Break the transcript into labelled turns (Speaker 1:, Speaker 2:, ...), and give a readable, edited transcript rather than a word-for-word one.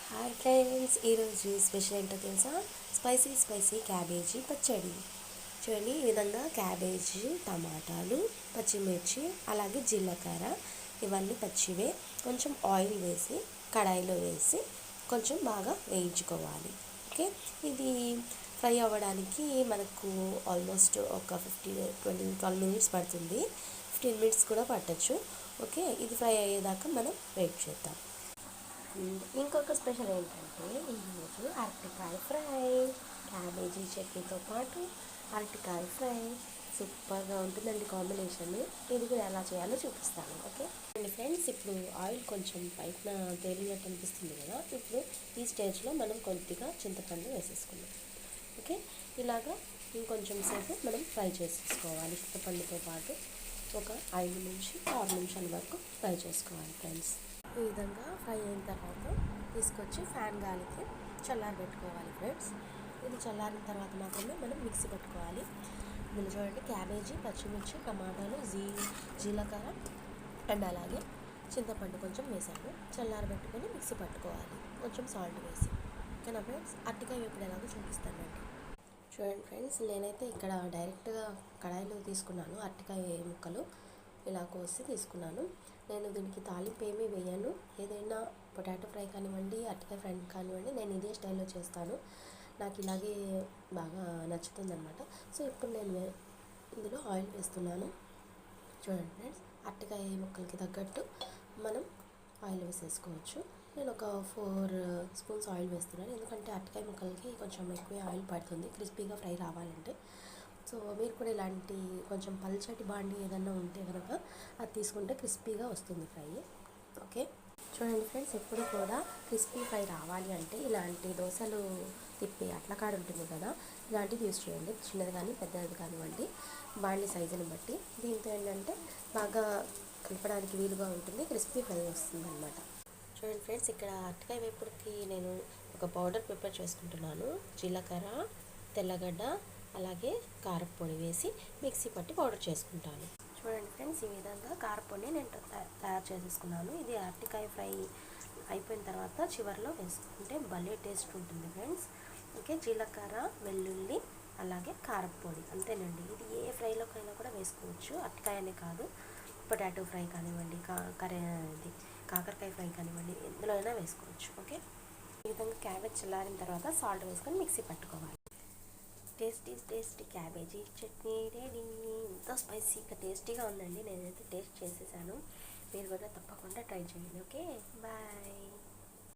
Speaker 1: Hi friends, ఈరోజు special ఏంటో తెలుసా? స్పైసీ క్యాబేజీ పచ్చడి. చూడండి, ఈ విధంగా క్యాబేజీ, టమాటాలు, పచ్చిమిర్చి, అలాగే జీలకర్ర ఇవన్నీ పచ్చివే కొంచెం ఆయిల్ వేసి కడాయిలో వేసి కొంచెం బాగా వేయించుకోవాలి. ఓకే, ఇది ఫ్రై అవ్వడానికి మనకు ఆల్మోస్ట్ ఒక 12 మినిట్స్ పడుతుంది. 15 మినిట్స్ కూడా పట్టచ్చు. ఓకే, ఇది ఫ్రై అయ్యేదాకా మనం వెయిట్ చేద్దాం. ఇంకొక స్పెషల్ ఏంటంటే ఈరోజు అరటికాయ ఫ్రై, క్యాబేజీ చట్నీతో పాటు అరటికాయ ఫ్రై సూపర్గా ఉంటుందండి కాంబినేషన్. ఇది కూడా ఎలా చేయాలో చూపిస్తాను. ఓకే అండి ఫ్రెండ్స్, ఇప్పుడు ఆయిల్ కొంచెం పైన తేలినట్టు అనిపిస్తుంది కదా, ఇప్పుడు ఈ స్టేజ్లో మనం కొద్దిగా చింతపండు వేసేసుకుందాం. ఓకే, ఇలాగా ఇంకొంచెం సేపు మనం ఫ్రై చేసేసుకోవాలి. చింతపండుతో పాటు ఒక 5 నుంచి 6 నిమిషాల వరకు ఫ్రై చేసుకోవాలి ఫ్రెండ్స్. ఈ విధంగా ఫ్రై అయిన తర్వాత తీసుకొచ్చి ఫ్యాన్ గాలికి చల్లారబెట్టుకోవాలి ఫ్రెండ్స్. ఇది చల్లారిన తర్వాత మాత్రమే మనం మిక్సీ పెట్టుకోవాలి. ఇందులో చూడండి, క్యాబేజీ, పచ్చిమిర్చి, టమాటాలు, జీలకర్ర అండ్ అలాగే చింతపండు కొంచెం వేసాము. చల్లారబెట్టుకొని మిక్సీ పట్టుకోవాలి, కొంచెం సాల్ట్ వేసి. ఓకేనా ఫ్రెండ్స్, అరటికాయ వేపుడు ఎలాగో చూపిస్తానండి. చూడండి ఫ్రెండ్స్, నేనైతే ఇక్కడ డైరెక్ట్గా కడాయిలో తీసుకున్నాను. అరటికాయ ముక్కలు ఇలా కోసి తీసుకున్నాను. నేను దీనికి తాలింపు ఏమీ వేయను. ఏదైనా పొటాటో ఫ్రై కానివ్వండి, అరటికాయ ఫ్రై కానివ్వండి, నేను ఇదే స్టైల్లో చేస్తాను. నాకు ఇలాగే బాగా నచ్చుతుంది అనమాట. సో ఇప్పుడు నేను ఇందులో ఆయిల్ వేస్తున్నాను. చూడండి ఫ్రెండ్స్, అరటికాయ ముక్కలకి తగ్గట్టు మనం ఆయిల్ వేసేసుకోవచ్చు. నేను ఒక 4 స్పూన్స్ ఆయిల్ వేస్తున్నాను, ఎందుకంటే అరటికాయ ముక్కలకి కొంచెం ఎక్కువ ఆయిల్ పడుతుంది క్రిస్పీగా ఫ్రై రావాలంటే. సో మీరు కూడా ఇలాంటి కొంచెం పల్చటి బాండి ఏదన్నా ఉంటే కనుక అది తీసుకుంటే క్రిస్పీగా వస్తుంది ఫ్రై. ఓకే, చూడండి ఫ్రెండ్స్, ఎప్పుడు కూడా క్రిస్పీ ఫ్రై రావాలి అంటే ఇలాంటి దోశలు తిప్పి అట్లకాడ ఉంటుంది కదా, ఇలాంటివి యూస్ చేయండి. చిన్నది కానీ పెద్దది కానివ్వండి, బాండి సైజుని బట్టి. దీంతో ఏంటంటే బాగా కలపడానికి వీలుగా ఉంటుంది, క్రిస్పీ ఫ్రై వస్తుంది అనమాట. చూడండి ఫ్రెండ్స్, ఇక్కడ అరటికాయ వేపుడుకి నేను ఒక పౌడర్ ప్రిపేర్ చేసుకుంటున్నాను. జీలకర్ర, తెల్లగడ్డ, అలాగే కారపొడి వేసి మిక్సీ పట్టి పౌడర్ చేసుకుంటాను. చూడండి ఫ్రెండ్స్, ఈ విధంగా కారపొడి నేను తయారు చేసేసుకున్నాను. ఇది అరటికాయ ఫ్రై అయిపోయిన తర్వాత చివరిలో వేసుకుంటే భలే టేస్ట్ ఉంటుంది ఫ్రెండ్స్. ఓకే, జీలకర్ర, వెల్లుల్లి, అలాగే కారపొడి, అంతేనండి. ఇది ఏ ఫ్రైలోకైనా కూడా వేసుకోవచ్చు, అరటికాయ అనే కాదు. పొటాటో ఫ్రై కానివ్వండి, కాకరకాయ ఫ్రై కానివ్వండి, ఎందులో అయినా వేసుకోవచ్చు. ఓకే, ఈ విధంగా క్యాబేజ్ చల్లారిన తర్వాత సాల్ట్ వేసుకొని మిక్సీ పట్టుకోవాలి. Tasty cabbage chutney ready. ఎంతో స్పైసీగా టేస్టీగా ఉందండి. నేనైతే టేస్ట్ చేసేసాను. మీరు కూడా తప్పకుండా ట్రై చేయండి. Okay, bye.